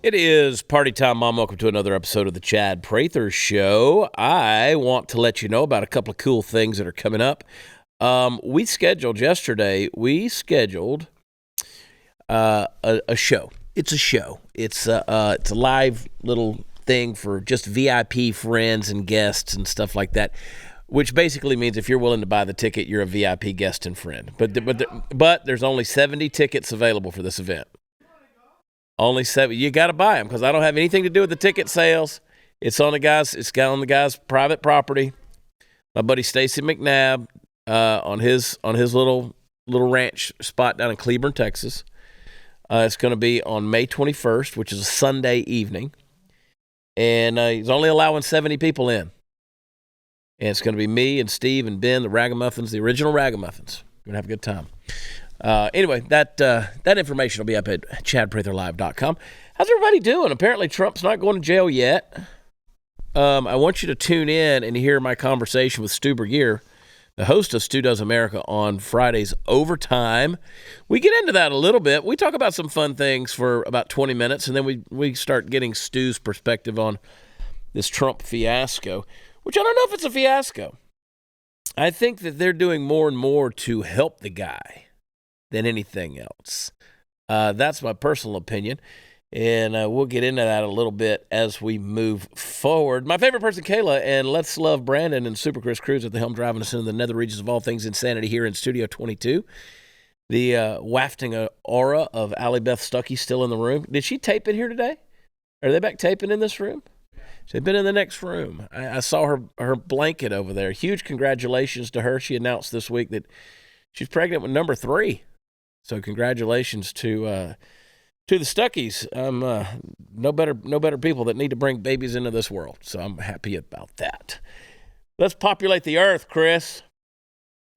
It is party time, Mom. Welcome to another episode of the Chad Prather Show. I want to let you know about a couple of cool things that are coming up. We scheduled a show. It's a show. It's a live little thing for just VIP friends and guests and stuff like that, which basically means if you're willing to buy the ticket, you're a VIP guest and friend. But there's only 70 tickets available for this event. Only 7. You got to buy them because I don't have anything to do with the ticket sales. It's on the guy's private property. My buddy Stacy McNabb on his little ranch spot down in Cleburne, Texas. It's going to be on May 21st, which is a Sunday evening, and he's only allowing 70 people in. And it's going to be me and Steve and Ben, the Ragamuffins, the original Ragamuffins. We're going to have a good time. Anyway, that information will be up at chadpratherlive.com. How's everybody doing? Apparently Trump's not going to jail yet. I want you to tune in and hear my conversation with Stu Burgier, the host of Stu Does America, on Friday's Overtime. We get into that a little bit. We talk about some fun things for about 20 minutes, and then we start getting Stu's perspective on this Trump fiasco, which I don't know if it's a fiasco. I think that they're doing more and more to help the guy than anything else. That's my personal opinion, and we'll get into that a little bit as we move forward. My favorite person, Kayla, and Let's Love Brandon and Super Chris Cruz at the helm, driving us into the nether regions of all things insanity here in Studio 22. The wafting aura of Beth Stuckey still in the room. Did she tape in here today? Are they back taping in this room? She's been in the next room. I saw her blanket over there. Huge congratulations to her. She announced this week that she's pregnant with number 3. So congratulations to the Stuckeys. No better people that need to bring babies into this world. So I'm happy about that. Let's populate the earth, Chris.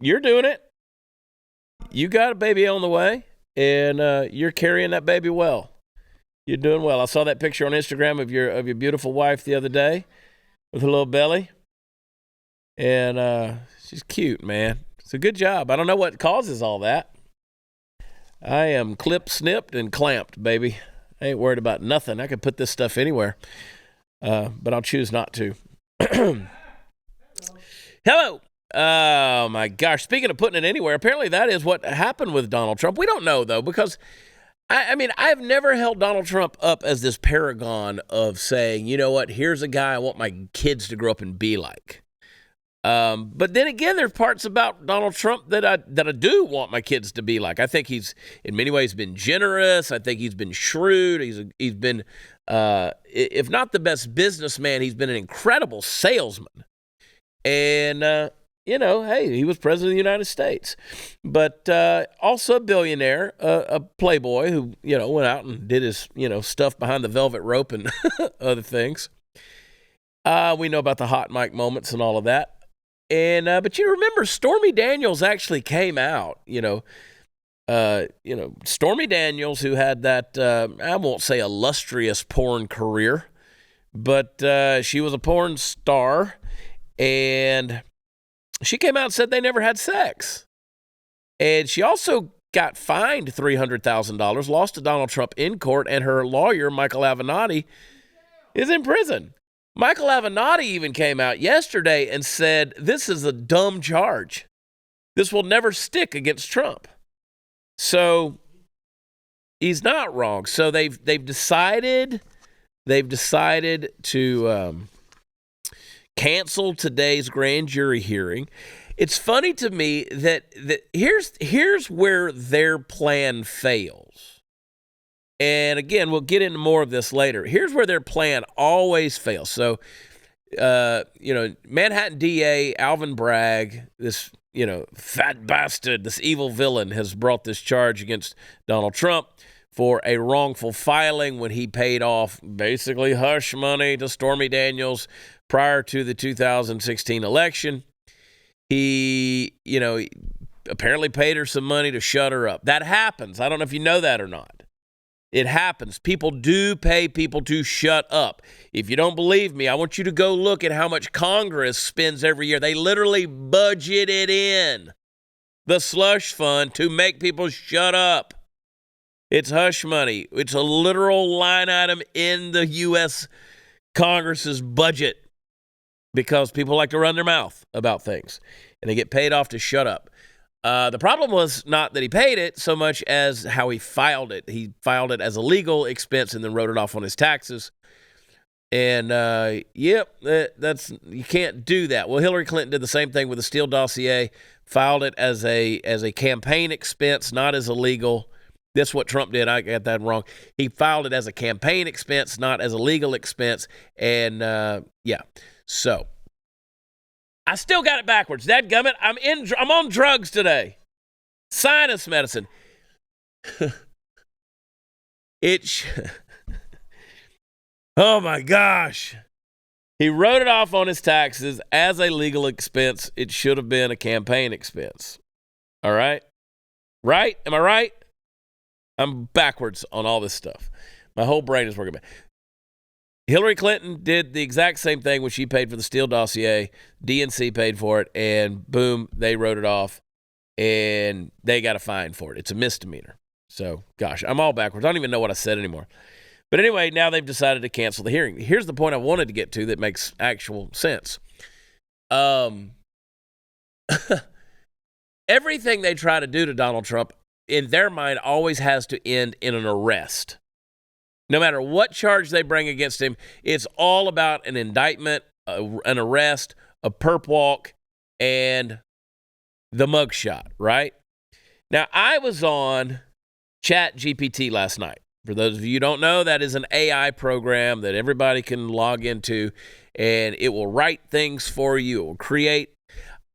You're doing it. You got a baby on the way, and you're carrying that baby well. You're doing well. I saw that picture on Instagram of your beautiful wife the other day with her little belly, and she's cute, man. It's a good job. I don't know what causes all that. I am clipped, snipped, and clamped, baby. I ain't worried about nothing. I could put this stuff anywhere, but I'll choose not to. Hello. Oh, my gosh. Speaking of putting it anywhere, apparently that is what happened with Donald Trump. We don't know, though, because, I mean, I've never held Donald Trump up as this paragon of saying, you know what, here's a guy I want my kids to grow up and be like. But then again, there's parts about Donald Trump that I do want my kids to be like. I think he's in many ways been generous. I think he's been shrewd. He's been, if not the best businessman, he's been an incredible salesman. And, hey, he was president of the United States, but also a billionaire, a playboy who, went out and did his, stuff behind the velvet rope and other things. We know about the hot mic moments and all of that. And but you remember Stormy Daniels actually came out, Stormy Daniels, who had that, I won't say illustrious porn career, but she was a porn star, and she came out and said they never had sex. And she also got fined $300,000, lost to Donald Trump in court, and her lawyer, Michael Avenatti, is in prison. Michael Avenatti even came out yesterday and said, this is a dumb charge. This will never stick against Trump. So he's not wrong. So they've decided to cancel today's grand jury hearing. It's funny to me that here's where their plan fails. And again, we'll get into more of this later. Here's where their plan always fails. So, Manhattan DA Alvin Bragg, this, fat bastard, this evil villain, has brought this charge against Donald Trump for a wrongful filing when he paid off basically hush money to Stormy Daniels prior to the 2016 election. He, apparently paid her some money to shut her up. That happens. I don't know if you know that or not. It happens. People do pay people to shut up. If you don't believe me, I want you to go look at how much Congress spends every year. They literally budget it in the slush fund to make people shut up. It's hush money. It's a literal line item in the U.S. Congress's budget because people like to run their mouth about things, and they get paid off to shut up. The problem was not that he paid it so much as how he filed it. He filed it as a legal expense and then wrote it off on his taxes. And, that's you can't do that. Well, Hillary Clinton did the same thing with the Steele dossier, filed it as a campaign expense, not as a legal. That's what Trump did. I got that wrong. He filed it as a campaign expense, not as a legal expense. And, so I still got it backwards. Dadgummit, I'm on drugs today. Sinus medicine. Oh my gosh. He wrote it off on his taxes as a legal expense. It should have been a campaign expense. All right? Right? Am I right? I'm backwards on all this stuff. My whole brain is working back. Hillary Clinton did the exact same thing when she paid for the Steele dossier. DNC paid for it, and boom, they wrote it off, and they got a fine for it. It's a misdemeanor. So, gosh, I'm all backwards. I don't even know what I said anymore. But anyway, now they've decided to cancel the hearing. Here's the point I wanted to get to that makes actual sense. Everything they try to do to Donald Trump, in their mind, always has to end in an arrest. No matter what charge they bring against him, it's all about an indictment, an arrest, a perp walk, and the mugshot, right? Now, I was on ChatGPT last night. For those of you who don't know, that is an AI program that everybody can log into, and it will write things for you. It will create.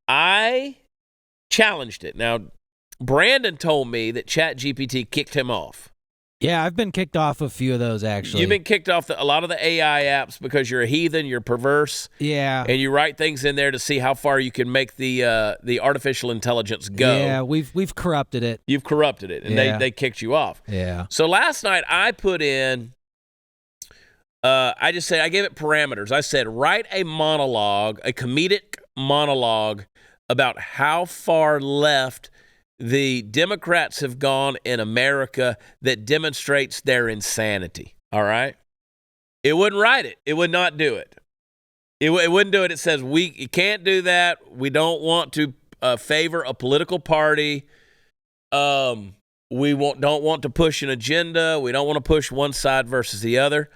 I challenged it. Now, Brandon told me that ChatGPT kicked him off. Yeah, I've been kicked off a few of those, actually. You've been kicked off a lot of the AI apps because you're a heathen, you're perverse. Yeah. And you write things in there to see how far you can make the artificial intelligence go. Yeah, we've corrupted it. You've corrupted it, and they kicked you off. Yeah. So last night I put in, I just said, I gave it parameters. I said, write a monologue, a comedic monologue about how far left the Democrats have gone in America that demonstrates their insanity, all right? It wouldn't write it. It would not do it. It wouldn't do it. It says, you can't do that. We don't want to favor a political party. We don't want to push an agenda. We don't want to push one side versus the other.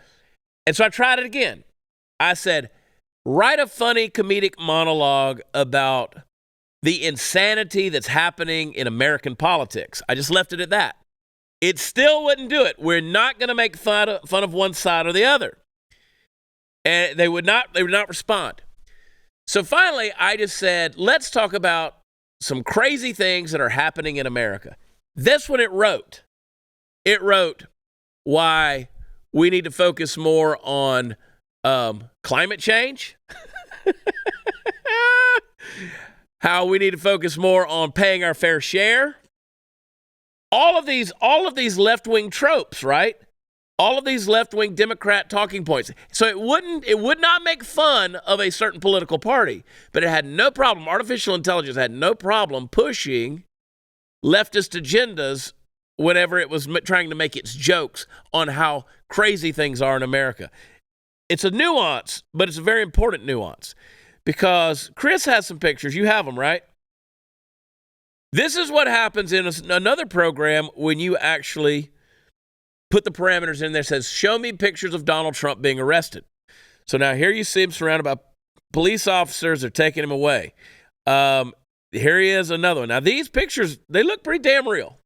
And so I tried it again. I said, write a funny comedic monologue about the insanity that's happening in American politics. I just left it at that. It still wouldn't do it. We're not going to make fun of one side or the other. And they would not respond. So finally, I just said, let's talk about some crazy things that are happening in America. This one it wrote. It wrote why we need to focus more on climate change. How we need to focus more on paying our fair share. All of these left-wing tropes, right? All of these left-wing Democrat talking points. So it would not make fun of a certain political party, but it had no problem. Artificial intelligence had no problem pushing leftist agendas whenever it was trying to make its jokes on how crazy things are in America. It's a nuance, but it's a very important nuance. Because Chris has some pictures. You have them, right? This is what happens in another program when you actually put the parameters in there. It says, show me pictures of Donald Trump being arrested. So now here you see him surrounded by police officers. They're taking him away. Here he is, another one. Now these pictures, they look pretty damn real.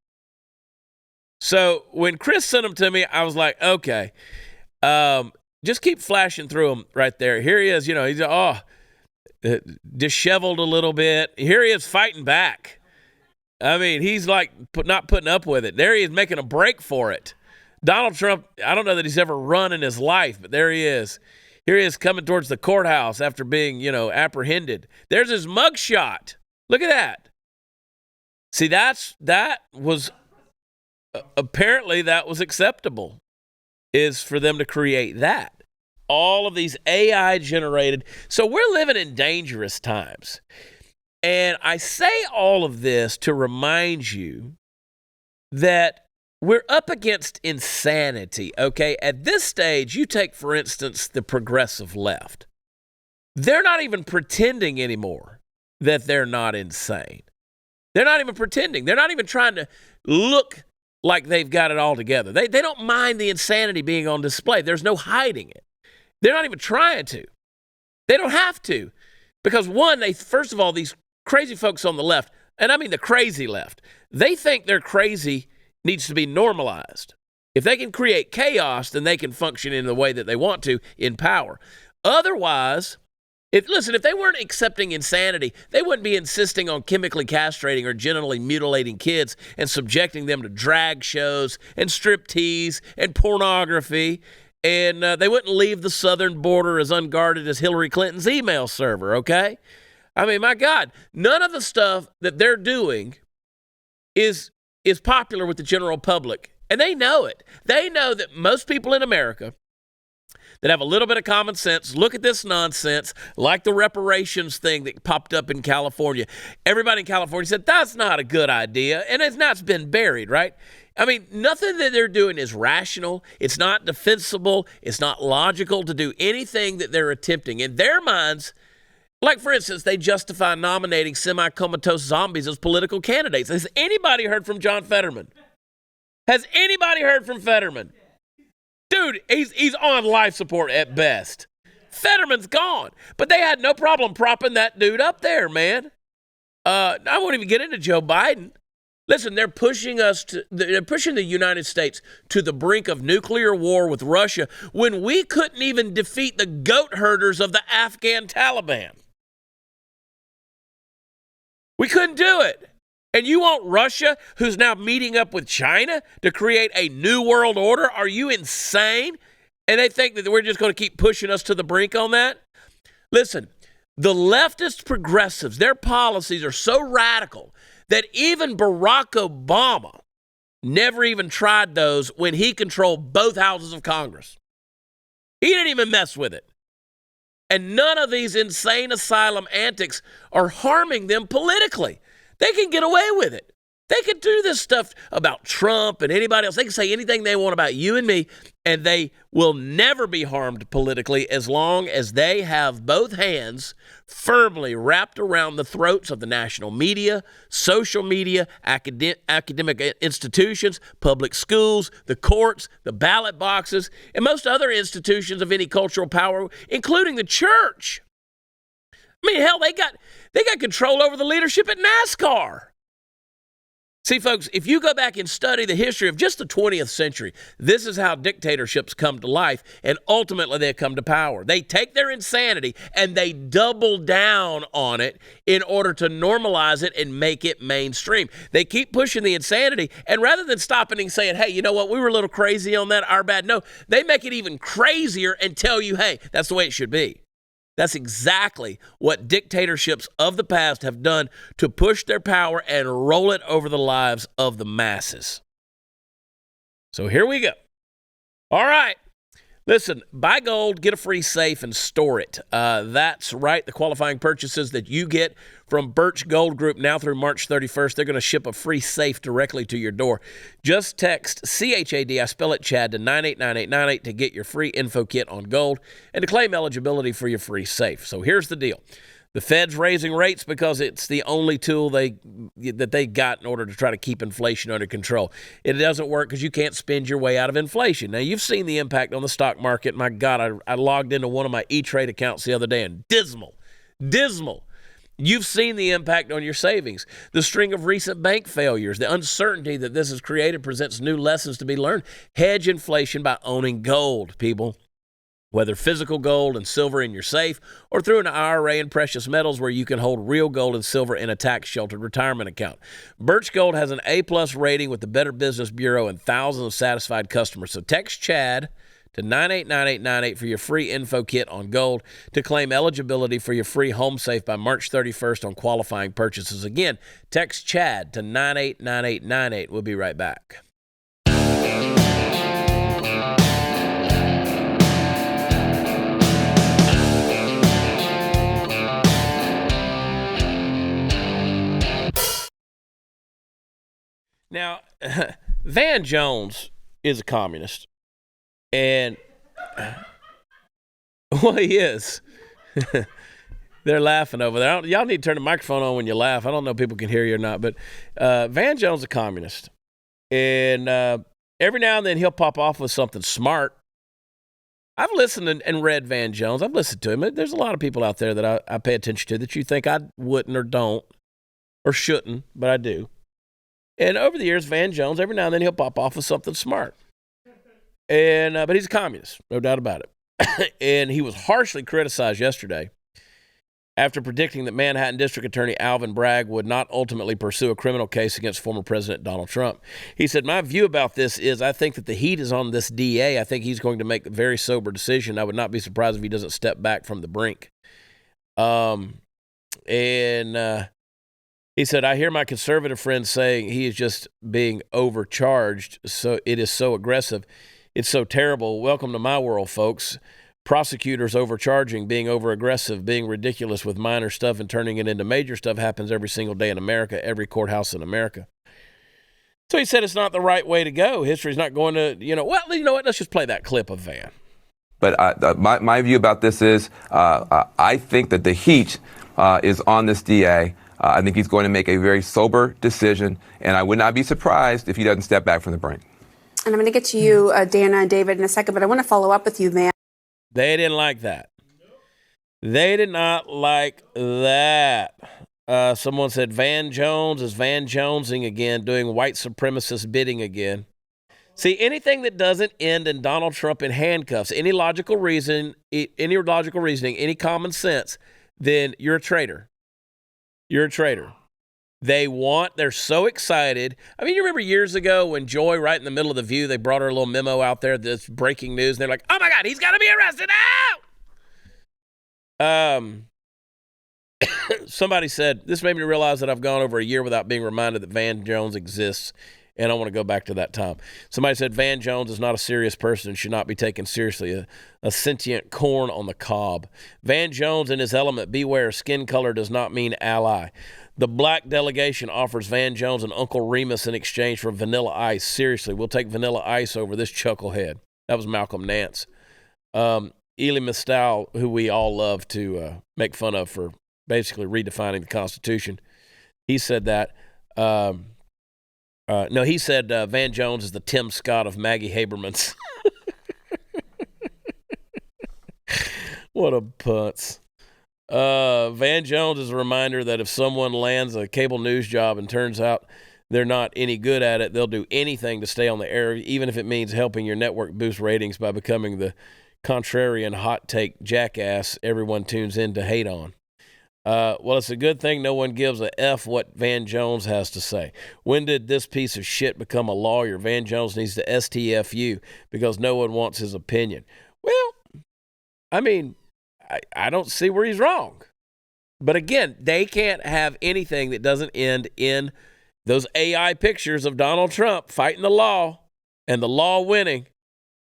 So when Chris sent them to me, I was like, okay, just keep flashing through them right there. Here he is, he's, disheveled a little bit. Here he is fighting back. I mean, he's like not putting up with it. There he is making a break for it. Donald Trump, I don't know that he's ever run in his life, but there he is. Here he is coming towards the courthouse after being, apprehended. There's his mugshot. Look at that. See, that was apparently that was acceptable, is for them to create that. All of these AI generated. So we're living in dangerous times. And I say all of this to remind you that we're up against insanity, okay? At this stage, you take, for instance, the progressive left. They're not even pretending anymore that they're not insane. They're not even pretending. They're not even trying to look like they've got it all together. They don't mind the insanity being on display. There's no hiding it. They're not even trying to. They don't have to. Because one, first of all, these crazy folks on the left, and I mean the crazy left, they think their crazy needs to be normalized. If they can create chaos, then they can function in the way that they want to in power. Otherwise, if they weren't accepting insanity, they wouldn't be insisting on chemically castrating or genitally mutilating kids and subjecting them to drag shows and striptease and pornography. And they wouldn't leave the southern border as unguarded as Hillary Clinton's email server, okay? I mean, my God, none of the stuff that they're doing is popular with the general public. And they know it. They know that most people in America that have a little bit of common sense look at this nonsense, like the reparations thing that popped up in California. Everybody in California said, that's not a good idea. And it's been buried, right? I mean, nothing that they're doing is rational. It's not defensible. It's not logical to do anything that they're attempting. In their minds, like, for instance, they justify nominating semi-comatose zombies as political candidates. Has anybody heard from John Fetterman? Has anybody heard from Fetterman? Dude, he's on life support at best. Fetterman's gone. But they had no problem propping that dude up there, man. I won't even get into Joe Biden. Listen, they're pushing the United States to the brink of nuclear war with Russia when we couldn't even defeat the goat herders of the Afghan Taliban. We couldn't do it. And you want Russia, who's now meeting up with China, to create a new world order? Are you insane? And they think that we're just going to keep pushing us to the brink on that? Listen, the leftist progressives, their policies are so radical that even Barack Obama never even tried those when he controlled both houses of Congress. He didn't even mess with it. And none of these insane asylum antics are harming them politically. They can get away with it. They can do this stuff about Trump and anybody else. They can say anything they want about you and me, and they will never be harmed politically as long as they have both hands firmly wrapped around the throats of the national media, social media, academic institutions, public schools, the courts, the ballot boxes, and most other institutions of any cultural power, including the church. I mean, hell, they got control over the leadership at NASCAR. See, folks, if you go back and study the history of just the 20th century, this is how dictatorships come to life, and ultimately they come to power. They take their insanity and they double down on it in order to normalize it and make it mainstream. They keep pushing the insanity, and rather than stopping and saying, hey, you know what, we were a little crazy on that, our bad, no, they make it even crazier and tell you, hey, that's the way it should be. That's exactly what dictatorships of the past have done to push their power and roll it over the lives of the masses. So here we go. All right. Listen, buy gold, get a free safe, and store it. That's right. The qualifying purchases that you get from Birch Gold Group now through March 31st, they're going to ship a free safe directly to your door. Just text CHAD, I spell it Chad, to 989898 to get your free info kit on gold and to claim eligibility for your free safe. So here's the deal. The Fed's raising rates because it's the only tool that they got in order to try to keep inflation under control. It doesn't work because you can't spend your way out of inflation. Now, you've seen the impact on the stock market. My God, I logged into one of my E-Trade accounts the other day, and dismal. You've seen the impact on your savings. The string of recent bank failures, the uncertainty that this has created presents new lessons to be learned. Hedge inflation by owning gold, people. Whether physical gold and silver in your safe or through an IRA and precious metals where you can hold real gold and silver in a tax-sheltered retirement account. Birch Gold has an A-plus rating with the Better Business Bureau and thousands of satisfied customers. So text Chad to 989898 for your free info kit on gold to claim eligibility for your free home safe by March 31st on qualifying purchases. Again, text Chad to 989898. We'll be right back. Now, Van Jones is a communist. And, well, he is. They're laughing over there. Y'all need to turn the microphone on when you laugh. I don't know if people can hear you or not, but Van Jones is a communist. And every now and then he'll pop off with something smart. I've listened and read Van Jones. I've listened to him. There's a lot of people out there that I pay attention to that you think I wouldn't or don't or shouldn't, but I do. And over the years, Van Jones, every now and then he'll pop off with something smart. And but he's a communist, no doubt about it. And he was harshly criticized yesterday after predicting that Manhattan District Attorney Alvin Bragg would not ultimately pursue a criminal case against former President Donald Trump. He said, my view about this is I think that the heat is on this DA. I think he's going to make a very sober decision. I would not be surprised if he doesn't step back from the brink. He said, I hear my conservative friends saying he is just being overcharged. So it is so aggressive. It's so terrible. Welcome to my world, folks. Prosecutors overcharging, being over-aggressive, being ridiculous with minor stuff and turning it into major stuff happens every single day in America, every courthouse in America. So he said it's not the right way to go. History's not going to, well, you know what? Let's just play that clip of Van. But my view about this is I think that the heat is on this DA. I think he's going to make a very sober decision, and I would not be surprised if he doesn't step back from the brink. And I'm going to get to you, Dana and David, in a second, but I want to follow up with you, Van. They didn't like that. They did not like that. Someone said Van Jones is Van Jonesing again, doing white supremacist bidding again. See, anything that doesn't end in Donald Trump in handcuffs, any logical reasoning, any common sense, then you're a traitor. You're a traitor. They're so excited. I mean, you remember years ago when Joy, right in the middle of The View, they brought her a little memo out there, this breaking news, and they're like, oh my God, he's got to be arrested now! Somebody said, this made me realize that I've gone over a year without being reminded that Van Jones exists, and I want to go back to that time. Somebody said, Van Jones is not a serious person and should not be taken seriously, a sentient corn on the cob. Van Jones in his element, beware, skin color does not mean ally. The black delegation offers Van Jones and Uncle Remus in exchange for Vanilla Ice. Seriously, we'll take Vanilla Ice over this chucklehead. That was Malcolm Nance. Elie Mystal, who we all love to make fun of for basically redefining the Constitution, he said that. He said Van Jones is the Tim Scott of Maggie Haberman's. What a putz. Van Jones is a reminder that if someone lands a cable news job and turns out they're not any good at it, they'll do anything to stay on the air, even if it means helping your network boost ratings by becoming the contrarian hot take jackass everyone tunes in to hate on. Well, it's a good thing no one gives a F what Van Jones has to say. When did this piece of shit become a lawyer? Van Jones needs to STFU because no one wants his opinion. Well, I mean, I don't see where he's wrong. But again, they can't have anything that doesn't end in those AI pictures of Donald Trump fighting the law and the law winning.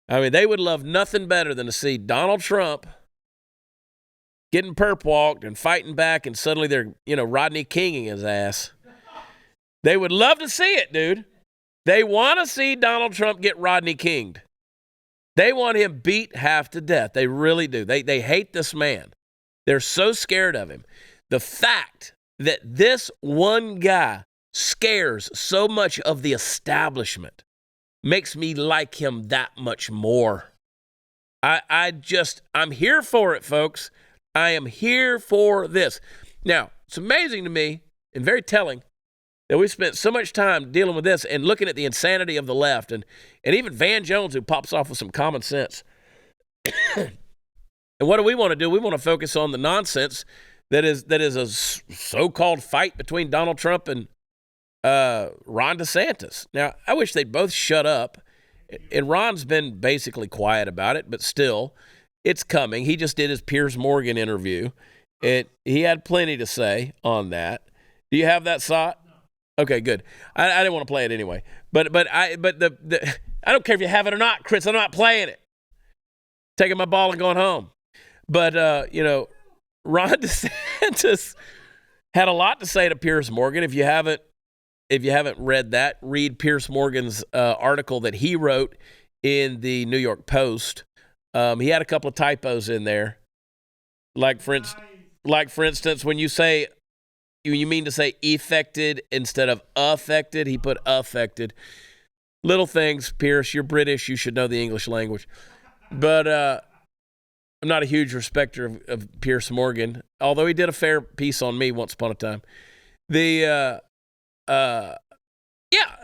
I mean, they would love nothing better than to see Donald Trump getting perp walked and fighting back, and suddenly they're, Rodney Kinging his ass. They would love to see it, dude. They want to see Donald Trump get Rodney Kinged. They want him beat half to death. They really do. They hate this man. They're so scared of him. The fact that this one guy scares so much of the establishment makes me like him that much more. I'm here for it, folks. I am here for this. Now, it's amazing to me and very telling that we spent so much time dealing with this and looking at the insanity of the left and even Van Jones, who pops off with some common sense. And what do? We want to focus on the nonsense that is a so-called fight between Donald Trump and Ron DeSantis. Now, I wish they'd both shut up. And Ron's been basically quiet about it, but still, it's coming. He just did his Piers Morgan interview. He had plenty to say on that. Do you have that, Sot? Okay, good. I didn't want to play it anyway. But I don't care if you have it or not, Chris. I'm not playing it. Taking my ball and going home. But Ron DeSantis had a lot to say to Piers Morgan. If you haven't if you haven't read that, read Piers Morgan's article that he wrote in the New York Post. He had a couple of typos in there. Like for instance, when you mean to say affected instead of affected, he put affected. Little things, Pierce. You're British. You should know the English language. But I'm not a huge respecter of Piers Morgan, although he did a fair piece on me once upon a time.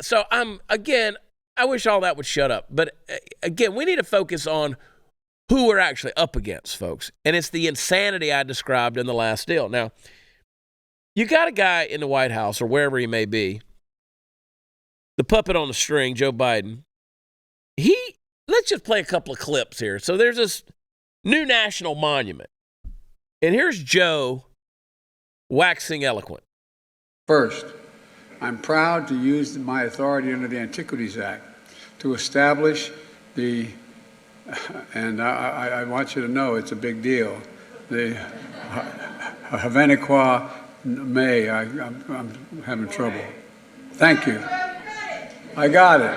So I wish all that would shut up. But again, we need to focus on who we're actually up against, folks. And it's the insanity I described in the last deal. Now, you got a guy in the White House or wherever he may be, the puppet on the string, Joe Biden. Let's just play a couple of clips here. So there's this new national monument. And here's Joe waxing eloquent. First, I'm proud to use my authority under the Antiquities Act to establish and I want you to know it's a big deal, the Havana May I. I'm having trouble. Thank you. I got it.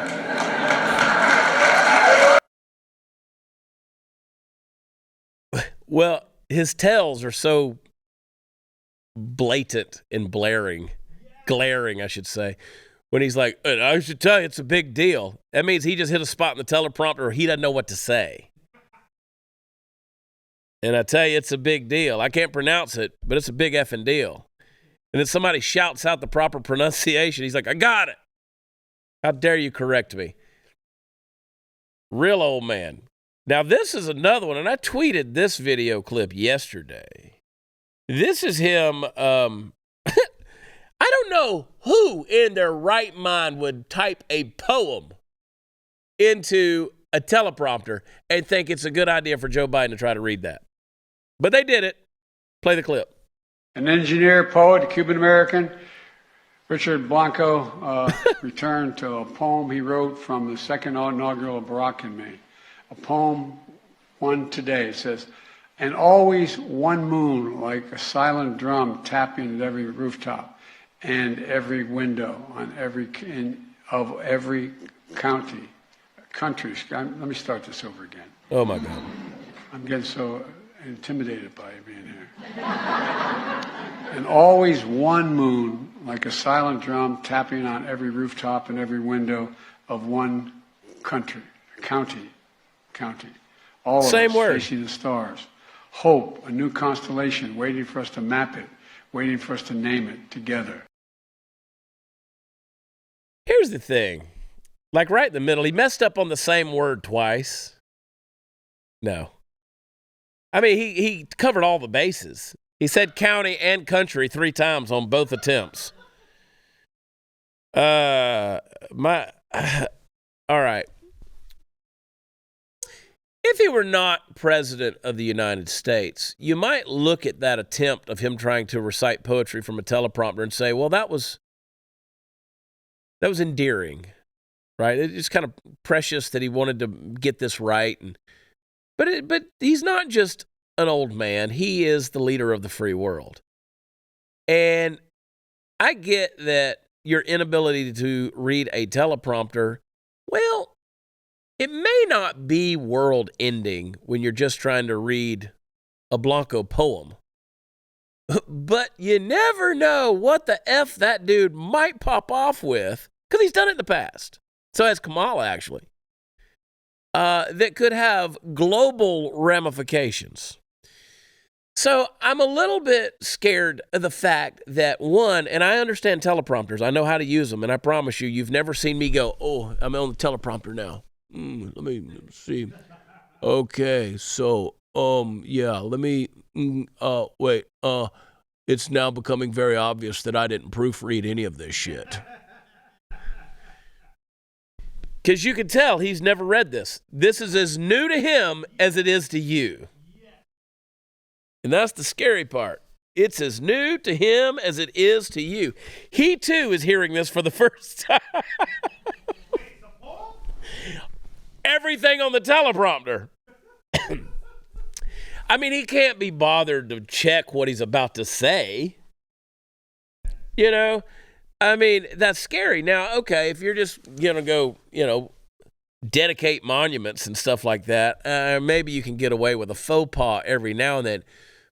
Well, his tells are so blatant and glaring, I should say, when he's like, I should tell you, it's a big deal. That means he just hit a spot in the teleprompter or he doesn't know what to say. And I tell you, it's a big deal. I can't pronounce it, but it's a big effing deal. And then somebody shouts out the proper pronunciation. He's like, I got it. How dare you correct me? Real old man. Now, this is another one, and I tweeted this video clip yesterday. This is him. I don't know who in their right mind would type a poem into a teleprompter and think it's a good idea for Joe Biden to try to read that. But they did it. Play the clip. An engineer, poet, Cuban-American, Richard Blanco, returned to a poem he wrote from the second inaugural of Barack and me. A poem, one today. It says, and always one moon like a silent drum tapping at every rooftop and every window on every country. Let me start this over again. Oh, my God. I'm getting so intimidated by you being here. And always one moon like a silent drum tapping on every rooftop and every window of one county. All of Same us word. facing the stars. Hope, a new constellation waiting for us to map it, waiting for us to name it together. Here's the thing. Like right in the middle, he messed up on the same word twice. No. I mean, he covered all the bases. He said county and country 3 times on both attempts. All right. If he were not president of the United States, you might look at that attempt of him trying to recite poetry from a teleprompter and say, well, that was endearing, right? It's kind of precious that he wanted to get this right. But he's not just an old man. He is the leader of the free world. And I get that your inability to read a teleprompter, well, it may not be world ending when you're just trying to read a Blanco poem. But you never know what the F that dude might pop off with, because he's done it in the past. So has Kamala, actually. That could have global ramifications. So I'm a little bit scared of the fact that, one, and I understand teleprompters. I know how to use them, and I promise you, you've never seen me go, oh, I'm on the teleprompter now. Let me see. Okay, so, yeah, let me, wait, it's now becoming very obvious that I didn't proofread any of this shit. Because you can tell he's never read this. This is as new to him as it is to you. And that's the scary part. It's as new to him as it is to you. He, too, is hearing this for the first time. Everything on the teleprompter. I mean, he can't be bothered to check what he's about to say. You know? I mean, that's scary. Now, okay, if you're just going to go, dedicate monuments and stuff like that, maybe you can get away with a faux pas every now and then.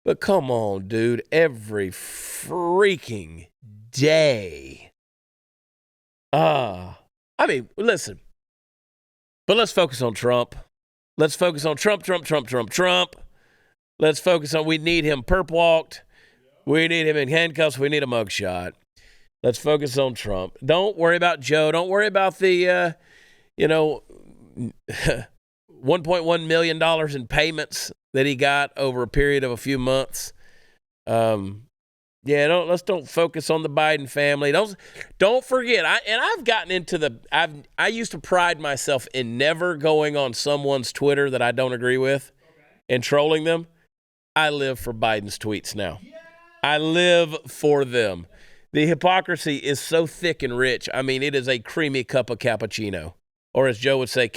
But come on, dude, every freaking day. I mean, listen. But let's focus on Trump. Let's focus on Trump. Let's focus on, we need him perp walked. We need him in handcuffs. We need a mugshot. Let's focus on Trump. Don't worry about Joe. Don't worry about the, $1.1 million in payments that he got over a period of a few months. Let's don't focus on the Biden family. Don't forget. I've gotten into I used to pride myself in never going on someone's Twitter that I don't agree with and trolling them. I live for Biden's tweets now. I live for them. The hypocrisy is so thick and rich. I mean, it is a creamy cup of cappuccino, or as Joe would say,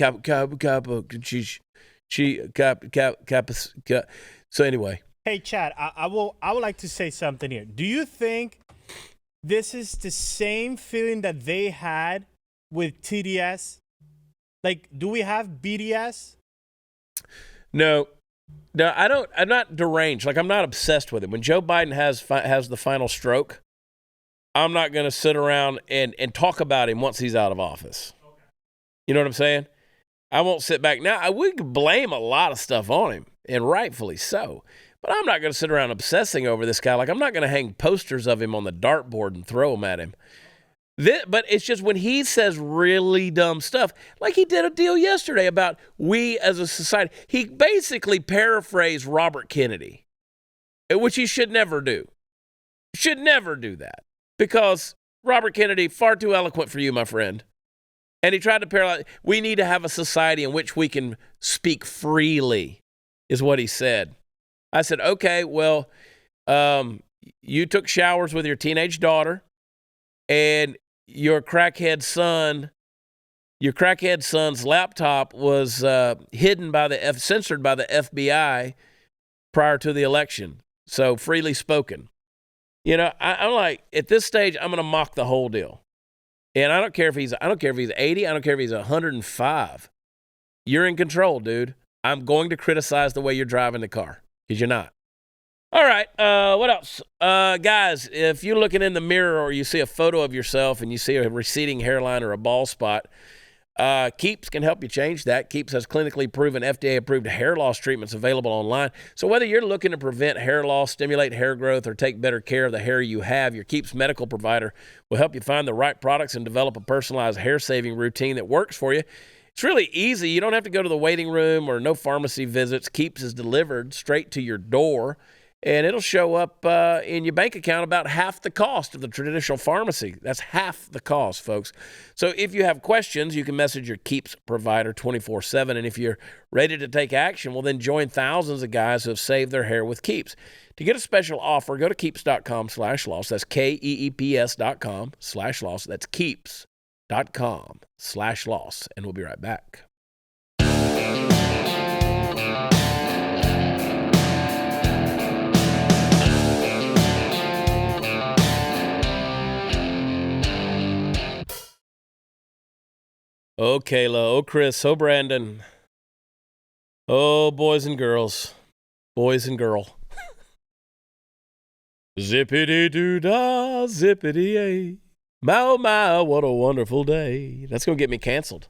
So anyway. Hey, Chad, I would like to say something here. Do you think this is the same feeling that they had with TDS? Like, do we have BDS? No, I don't. I'm not deranged. Like, I'm not obsessed with it. When Joe Biden has the final stroke, I'm not going to sit around and talk about him once he's out of office. Okay. You know what I'm saying? I won't sit back. Now, we could blame a lot of stuff on him, and rightfully so. But I'm not going to sit around obsessing over this guy. Like, I'm not going to hang posters of him on the dartboard and throw them at him. But it's just when he says really dumb stuff, like he did a deal yesterday about we as a society. He basically paraphrased Robert Kennedy, which he should never do. Should never do that. Because Robert Kennedy, far too eloquent for you, my friend. And he tried to parallel, we need to have a society in which we can speak freely, is what he said. I said, okay, well, you took showers with your teenage daughter, and your crackhead son's laptop was censored by the FBI prior to the election. So freely spoken. I'm like, at this stage, I'm going to mock the whole deal. And I don't care if he's 80. I don't care if he's 105. You're in control, dude. I'm going to criticize the way you're driving the car because you're not. All right. What else? Guys, if you're looking in the mirror or you see a photo of yourself and you see a receding hairline or a bald spot, Keeps can help you change that. Keeps has clinically proven FDA-approved hair loss treatments available online. So whether you're looking to prevent hair loss, stimulate hair growth, or take better care of the hair you have, your Keeps medical provider will help you find the right products and develop a personalized hair-saving routine that works for you. It's really easy. You don't have to go to the waiting room or no pharmacy visits. Keeps is delivered straight to your door. And it'll show up in your bank account about half the cost of the traditional pharmacy. That's half the cost, folks. So if you have questions, you can message your Keeps provider 24/7. And if you're ready to take action, well, then join thousands of guys who have saved their hair with Keeps. To get a special offer, go to keeps.com/loss. That's KEEPS.com/loss. That's keeps.com/loss. And we'll be right back. Oh, Kayla. Oh, Chris. Oh, Brandon. Oh, boys and girls. Boys and girl. Zippity-doo-dah, zippity-ay. My, oh, my, what a wonderful day. That's going to get me canceled.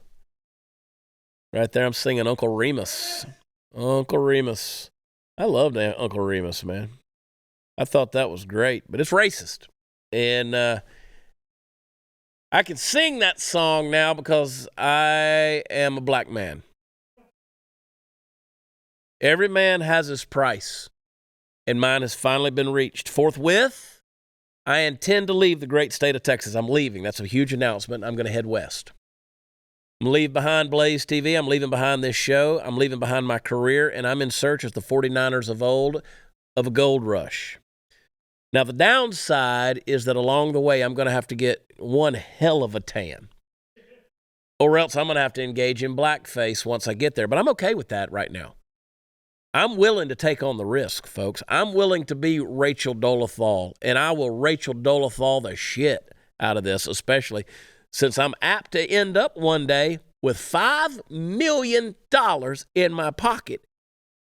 Right there, I'm singing Uncle Remus. Uncle Remus. I loved Uncle Remus, man. I thought that was great, but it's racist. And, I can sing that song now because I am a black man. Every man has his price, and mine has finally been reached. Forthwith, I intend to leave the great state of Texas. I'm leaving. That's a huge announcement. I'm going to head west. I'm leaving behind Blaze TV. I'm leaving behind this show. I'm leaving behind my career, and I'm in search, as the 49ers of old, of a gold rush. Now, the downside is that along the way, I'm going to have to get one hell of a tan. Or else I'm going to have to engage in blackface once I get there. But I'm okay with that right now. I'm willing to take on the risk, folks. I'm willing to be Rachel Dolezal, and I will Rachel Dolezal the shit out of this, especially since I'm apt to end up one day with $5 million in my pocket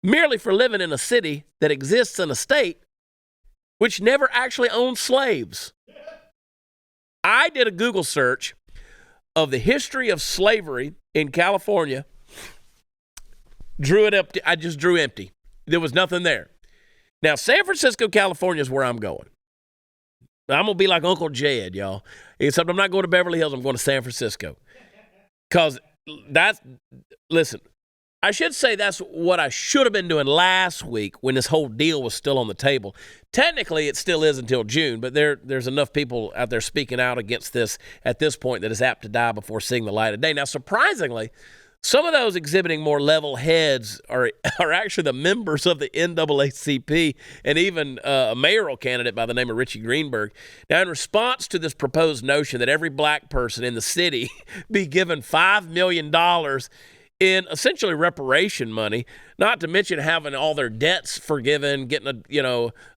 merely for living in a city that exists in a state which never actually owned slaves. I did a Google search of the history of slavery in California. Drew it empty. I just drew empty. There was nothing there. Now, San Francisco, California is where I'm going. I'm going to be like Uncle Jed, y'all. Except I'm not going to Beverly Hills. I'm going to San Francisco. Because listen, I should say that's what I should have been doing last week when this whole deal was still on the table. Technically, it still is until June, but there's enough people out there speaking out against this at this point that is apt to die before seeing the light of day. Now, surprisingly, some of those exhibiting more level heads are actually the members of the NAACP and even a mayoral candidate by the name of Richie Greenberg. Now, in response to this proposed notion that every black person in the city be given $5 million in essentially reparation money, not to mention having all their debts forgiven, getting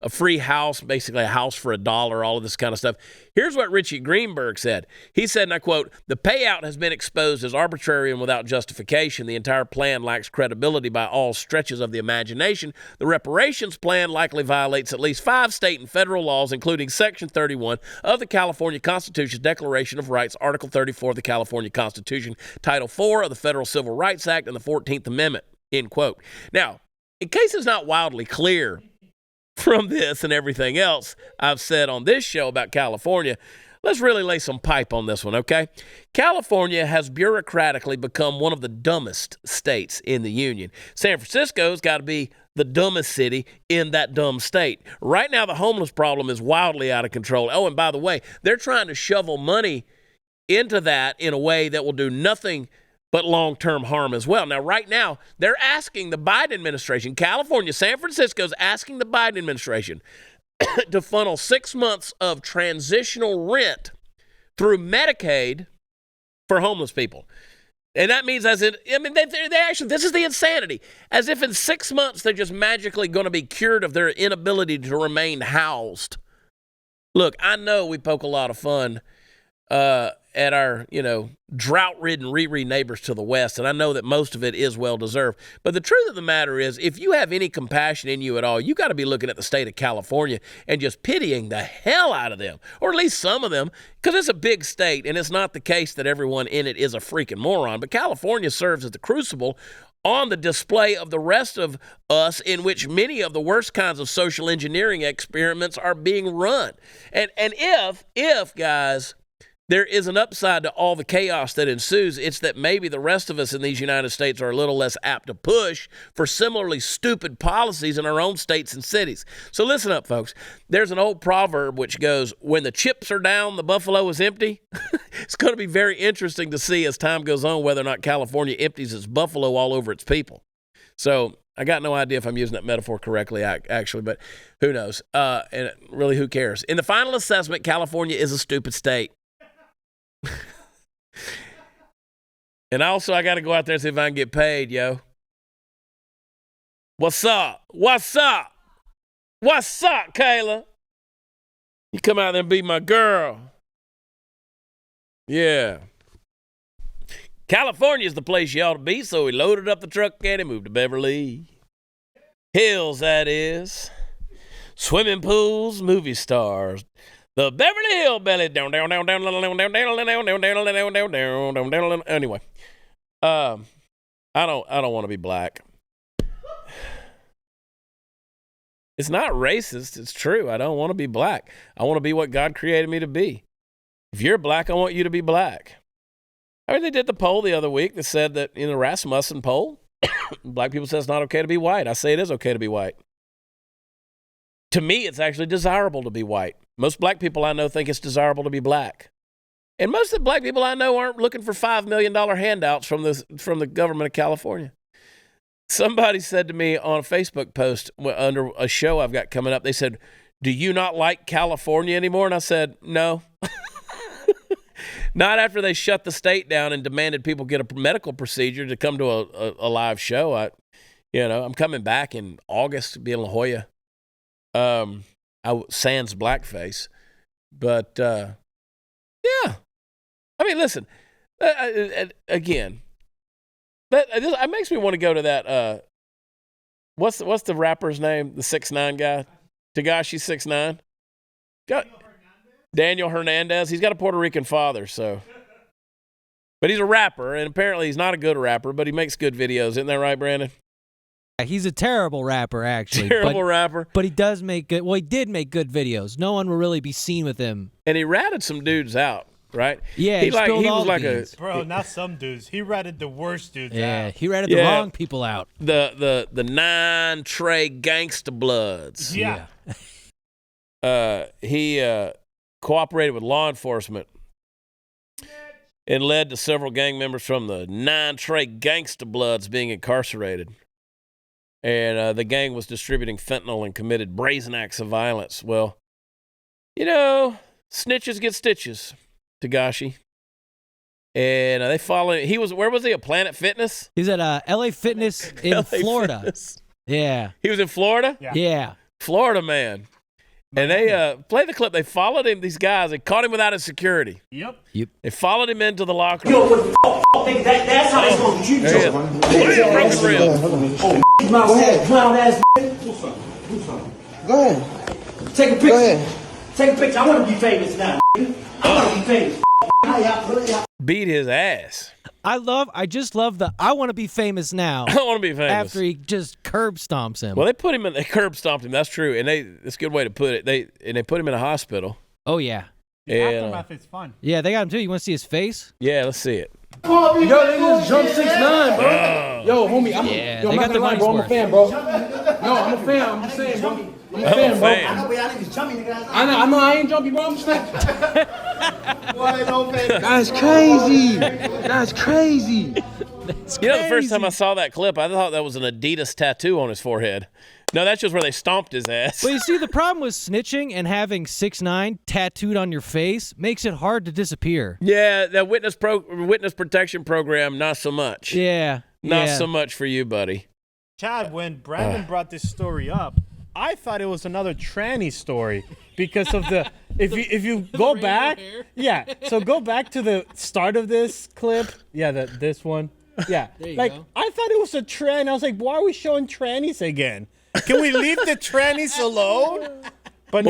a free house, basically a house for $1, all of this kind of stuff. Here's what Richie Greenberg said. He said, and I quote, "The payout has been exposed as arbitrary and without justification. The entire plan lacks credibility by all stretches of the imagination. The reparations plan likely violates at least 5 state and federal laws, including Section 31 of the California Constitution's Declaration of Rights, Article 34 of the California Constitution, Title 4 of the Federal Civil Rights Act, and the 14th Amendment." End quote. Now, in case it's not wildly clear from this and everything else I've said on this show about California, let's really lay some pipe on this one, okay? California has bureaucratically become one of the dumbest states in the union. San Francisco's got to be the dumbest city in that dumb state. Right now, the homeless problem is wildly out of control. Oh, and by the way, they're trying to shovel money into that in a way that will do nothing but long-term harm as well. Now, right now, they're asking the Biden administration, California, San Francisco's asking the Biden administration to funnel 6 months of transitional rent through Medicaid for homeless people. And that means they actually, this is the insanity. As if in 6 months, they're just magically going to be cured of their inability to remain housed. Look, I know we poke a lot of fun at our, drought-ridden ree-ree neighbors to the west, and I know that most of it is well-deserved. But the truth of the matter is, if you have any compassion in you at all, you got to be looking at the state of California and just pitying the hell out of them, or at least some of them, because it's a big state, and it's not the case that everyone in it is a freaking moron. But California serves as the crucible on the display of the rest of us, in which many of the worst kinds of social engineering experiments are being run. And if guys, there is an upside to all the chaos that ensues, it's that maybe the rest of us in these United States are a little less apt to push for similarly stupid policies in our own states and cities. So listen up, folks. There's an old proverb which goes, when the chips are down, the buffalo is empty. It's going to be very interesting to see as time goes on whether or not California empties its buffalo all over its people. So I got no idea if I'm using that metaphor correctly, actually, but who knows? And really, who cares? In the final assessment, California is a stupid state. And also, I got to go out there and see if I can get paid, yo. What's up? What's up? What's up, Kayla? You come out there and be my girl. Yeah. California's the place you ought to be, so we loaded up the truck and he moved to Beverly Hills, that is. Swimming pools, movie stars. The Beverly Hillbillies. Anyway, I don't want to be black. It's not racist. It's true. I don't want to be black. I want to be what God created me to be. If you're black, I want you to be black. I mean, they did the poll the other week that said that in the Rasmussen poll, black people say it's not okay to be white. I say it is okay to be white. To me, it's actually desirable to be white. Most black people I know think it's desirable to be black. And most of the black people I know aren't looking for $5 million handouts from the government of California. Somebody said to me on a Facebook post under a show I've got coming up, they said, "Do you not like California anymore?" And I said, no. Not after they shut the state down and demanded people get a medical procedure to come to a live show. I'm coming back in August to be in La Jolla. Sans blackface, but Yeah. I mean, listen, again, it makes me want to go to that, what's the rapper's name? The 6ix9ine guy? Tekashi 6ix9ine? Daniel Hernandez. He's got a Puerto Rican father, so. But he's a rapper, and apparently he's not a good rapper, but he makes good videos. Isn't that right, Brandon? He's a terrible rapper, actually. Terrible rapper. But he does make good. Well, he did make good videos. No one will really be seen with him. And he ratted some dudes out, right? Yeah, he was like Bro, not some dudes. He ratted the worst dudes Yeah, out. he ratted the wrong people out. The 9 Trey gangsta bloods. Yeah. He cooperated with law enforcement and led to several gang members from the 9 Trey gangsta bloods being incarcerated. And the gang was distributing fentanyl and committed brazen acts of violence. Well, you know, snitches get stitches, Tekashi. And they follow. Where was he? At Planet Fitness? He's at LA Fitness in LA Florida. Fitness. Yeah. He was in Florida? Yeah. Florida man. And they play the clip. They followed him, these guys. They caught him without his security. Yep. They followed him into the locker room. Yo, what the nigga, that's how they supposed to treat you. Broken ribs. Go ahead. Clown ass Go ahead. Take a picture. Go ahead. Take a picture. I want to be famous now. I want to be famous. Beat his ass. I just love I want to be famous now. I want to be famous. After he just curb stomps him. Well, they curb stomped him. That's true. And it's a good way to put it. They put him in a hospital. Oh, yeah. The aftermath is fun. Yeah, they got him too. You want to see his face? Yeah, let's see it. Yo, they just jumped 6ix9ine, bro. Yo, homie, I'm not gonna lie, bro. I'm a fan, bro. No, I'm a fan. I'm just saying, bro. I'm a fan, bro. fan. I know, but y'all niggas jumpy, nigga. I know, I ain't jumpy, bro. I'm just saying. That's crazy. That's crazy. You know, the first time I saw that clip, I thought that was an Adidas tattoo on his forehead. No, that's just where they stomped his ass. Well, you see, the problem with snitching and having 6ix9ine tattooed on your face makes it hard to disappear. Yeah, that witness protection program, not so much. Yeah. Not so much for you, buddy. Chad, when Brandon brought this story up, I thought it was another tranny story because of the if you go back, so go back to the start of this clip. Yeah, this one. Yeah, like go. I thought it was a tranny. I was like, why are we showing trannies again? Can we leave the trannies alone? But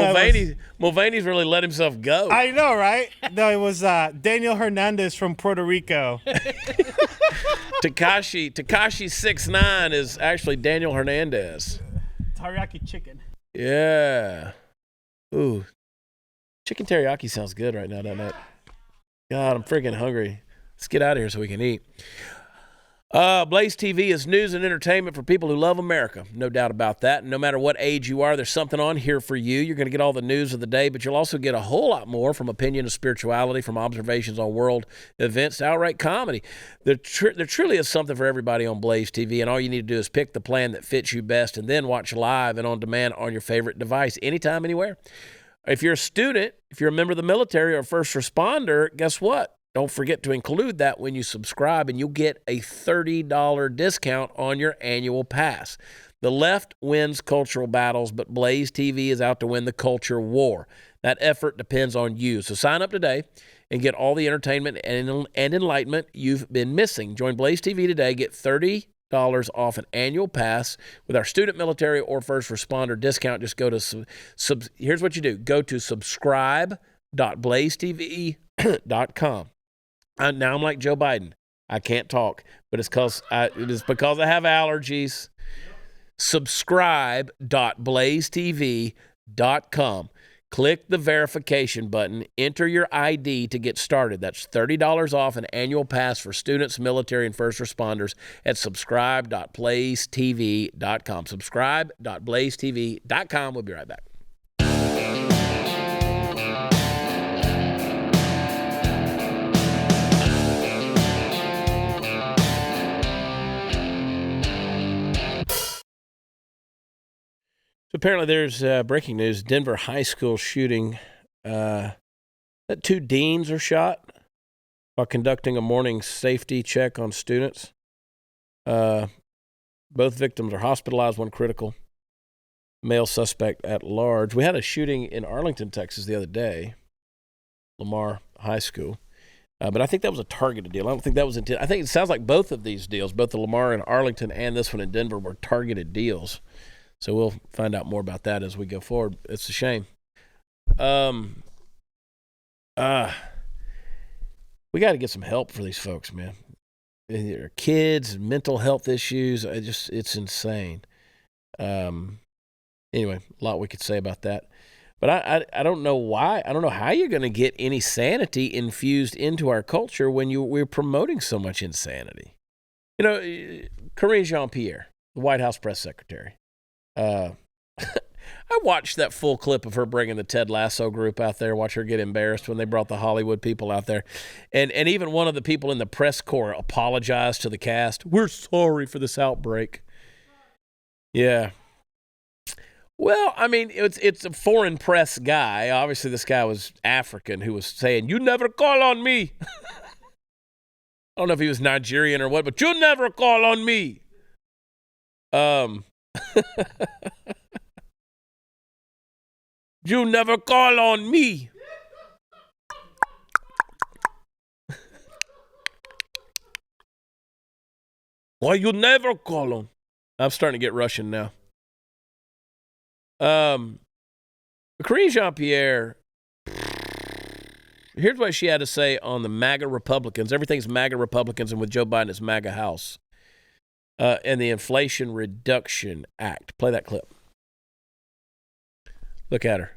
Mulvaney's really let himself go. I know, right? No, it was Daniel Hernandez from Puerto Rico. Tekashi 6ix9ine is actually Daniel Hernandez. Teriyaki chicken. Yeah. Ooh. Chicken teriyaki sounds good right now, doesn't it? God, I'm freaking hungry. Let's get out of here so we can eat. Blaze TV is news and entertainment for people who love America. No doubt about that. No matter what age you are, there's something on here for you. You're going to get all the news of the day, but you'll also get a whole lot more from opinion to spirituality, from observations on world events to outright comedy. There truly is something for everybody on Blaze TV, and all you need to do is pick the plan that fits you best and then watch live and on demand on your favorite device anytime, anywhere. If you're a student, if you're a member of the military or a first responder, guess what? Don't forget to include that when you subscribe, and you'll get a $30 discount on your annual pass. The left wins cultural battles, but Blaze TV is out to win the culture war. That effort depends on you. So sign up today and get all the entertainment and enlightenment you've been missing. Join Blaze TV today. Get $30 off an annual pass with our student, military, or first responder discount. Just go to here's what you do. Go to subscribe.blazetv.com. Now I'm like Joe Biden. I can't talk, but it is because I have allergies. Subscribe.blazetv.com. Click the verification button. Enter your ID to get started. That's $30 off an annual pass for students, military, and first responders at subscribe.blazetv.com. Subscribe.blazetv.com. We'll be right back. Apparently there's breaking news. Denver high school shooting. That 2 deans are shot while conducting a morning safety check on students. Both victims are hospitalized, one critical. Male suspect at large. We had a shooting in Arlington, Texas the other day. Lamar high school. But I think that was a targeted deal. I don't think that was intended. I think it sounds like both of these deals, both the Lamar in Arlington and this one in Denver, were targeted deals. So we'll find out more about that as we go forward. It's a shame. We got to get some help for these folks, man. Their kids, mental health issues. It's insane. Anyway, a lot we could say about that. But I don't know why. I don't know how you're going to get any sanity infused into our culture when we're promoting so much insanity. You know, Karine Jean-Pierre, the White House press secretary. I watched that full clip of her bringing the Ted Lasso group out there. Watch her get embarrassed when they brought the Hollywood people out there. And even one of the people in the press corps apologized to the cast. We're sorry for this outbreak. Yeah. Well, I mean, it's a foreign press guy. Obviously, this guy was African who was saying, you never call on me. I don't know if he was Nigerian or what, but you never call on me. You never call on me. Why you never call on? I'm starting to get Russian now. Karine Jean-Pierre, here's what she had to say on the MAGA Republicans. Everything's MAGA Republicans, and with Joe Biden, it's MAGA House. And the Inflation Reduction Act. Play that clip. Look at her.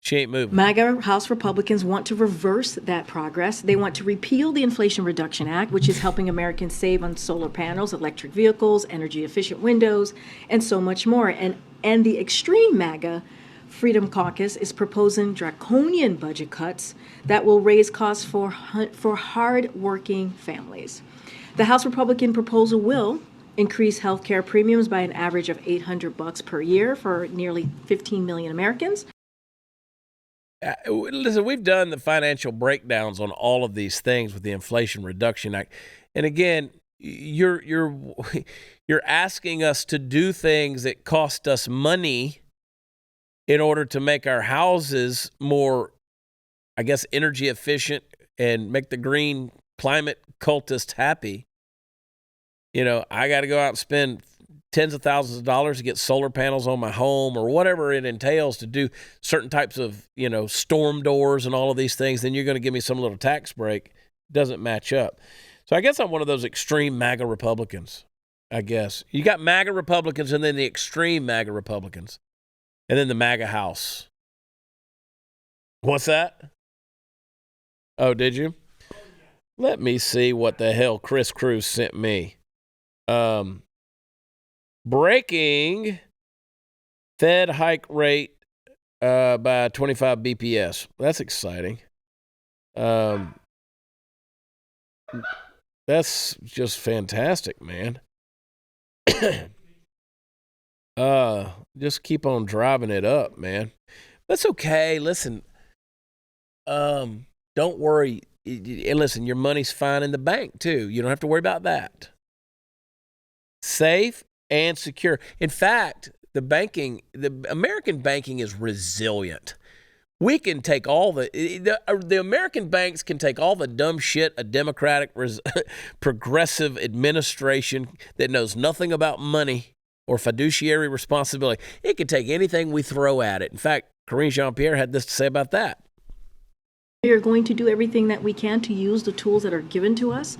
She ain't moving. MAGA House Republicans want to reverse that progress. They want to repeal the Inflation Reduction Act, which is helping Americans save on solar panels, electric vehicles, energy-efficient windows, and so much more. And the extreme MAGA Freedom Caucus is proposing draconian budget cuts that will raise costs for hard-working families. The House Republican proposal will increase health care premiums by an average of $800 per year for nearly 15 million Americans. Listen, we've done the financial breakdowns on all of these things with the Inflation Reduction Act. And again, you're asking us to do things that cost us money in order to make our houses more, I guess, energy efficient and make the green climate cultists happy. You know, I got to go out and spend tens of thousands of dollars to get solar panels on my home or whatever it entails to do certain types of, you know, storm doors and all of these things. Then you're going to give me some little tax break. Doesn't match up. So I guess I'm one of those extreme MAGA Republicans, I guess. You got MAGA Republicans and then the extreme MAGA Republicans and then the MAGA House. What's that? Oh, did you? Let me see what the hell Chris Cruz sent me. Breaking Fed hike rate by 25 BPS. That's exciting. That's just fantastic, man. Just keep on driving it up, man. That's okay. Listen, don't worry. And listen, your money's fine in the bank, too. You don't have to worry about that. Safe and secure. In fact, the American banking is resilient. We can take all the American banks can take all the dumb shit a Democratic progressive administration that knows nothing about money or fiduciary responsibility. It can take anything we throw at it. In fact, Karine Jean-Pierre had this to say about that. We are going to do everything that we can to use the tools that are given to us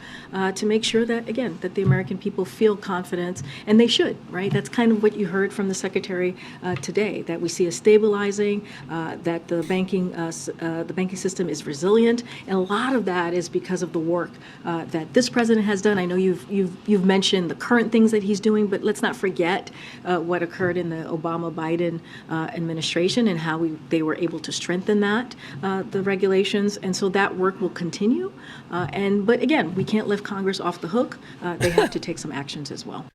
to make sure that, again, that the American people feel confidence, and they should, right? That's kind of what you heard from the Secretary today, that we see a stabilizing, that the banking system is resilient, and a lot of that is because of the work that this president has done. I know you've mentioned the current things that he's doing, but let's not forget what occurred in the Obama-Biden administration and how they were able to strengthen that, the regulations. And so that work will continue. But again, we can't lift Congress off the hook. They have to take some actions as well.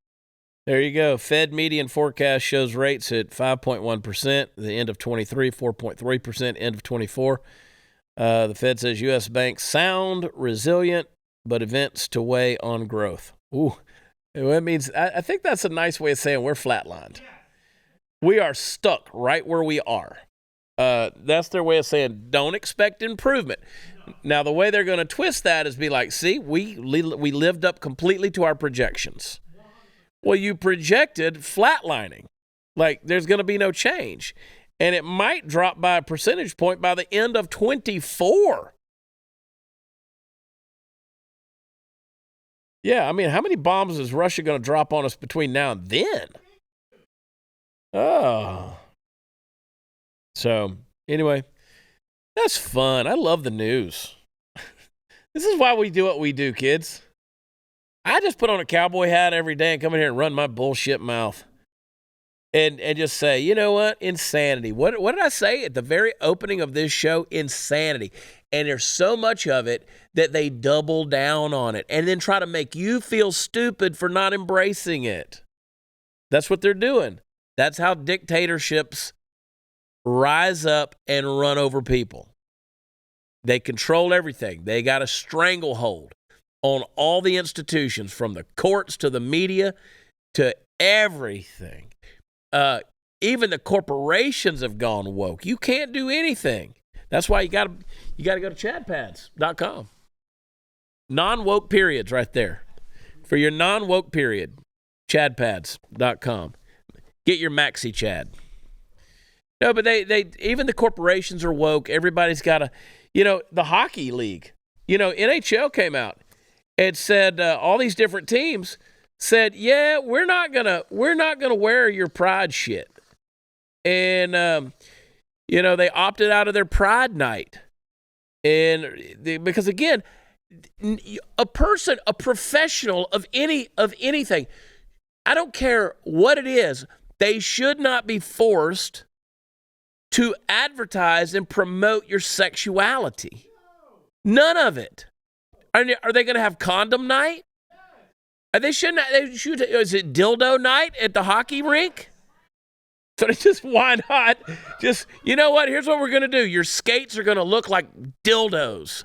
There you go. Fed median forecast shows rates at 5.1%, the end of 23, 4.3%, end of 24. The Fed says U.S. banks sound, resilient, but events to weigh on growth. Ooh, that means I think that's a nice way of saying we're flatlined. We are stuck right where we are. That's their way of saying don't expect improvement. Now, the way they're going to twist that is be like, see, we lived up completely to our projections. Well, you projected flatlining. Like, there's going to be no change. And it might drop by a percentage point by the end of 24. Yeah, I mean, how many bombs is Russia going to drop on us between now and then? Oh. So, anyway, that's fun. I love the news. This is why we do what we do, kids. I just put on a cowboy hat every day and come in here and run my bullshit mouth. And just say, you know what? Insanity. What did I say at the very opening of this show? Insanity. And there's so much of it that they double down on it and then try to make you feel stupid for not embracing it. That's what they're doing. That's how dictatorships rise up and run over people. They control everything. They got a stranglehold on all the institutions, from the courts to the media to everything. Even the corporations have gone woke. You can't do anything. That's why you got to go to chadpads.com. Non-woke periods right there. For your non-woke period, chadpads.com. Get your maxi Chad. No, but they even the corporations are woke. Everybody's got the hockey league. NHL came out and said all these different teams said, yeah, we're not gonna wear your pride shit. And they opted out of their pride night. Because again, a professional of anything, I don't care what it is, they should not be forced to advertise and promote your sexuality. None of it. Are they going to have condom night? Is it dildo night at the hockey rink? So why not? Just, you know what? Here's what we're going to do. Your skates are going to look like dildos.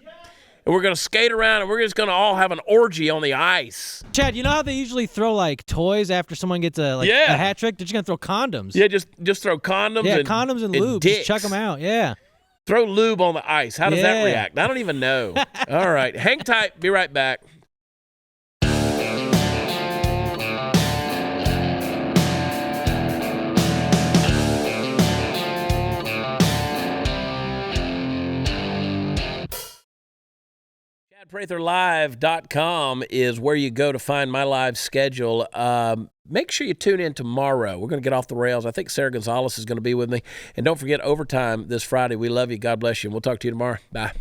And we're going to skate around, and we're just going to all have an orgy on the ice. Chad, you know how they usually throw, like, toys after someone gets a hat trick? They're just going to throw condoms. Yeah, just throw condoms. Yeah, condoms and lube. Dicks. Just chuck them out, yeah. Throw lube on the ice. How does that react? I don't even know. All right. Hang tight. Be right back. PratherLive.com is where you go to find my live schedule. Make sure you tune in tomorrow. We're going to get off the rails. I think Sarah Gonzalez is going to be with me. And don't forget, overtime this Friday. We love you. God bless you. And we'll talk to you tomorrow. Bye.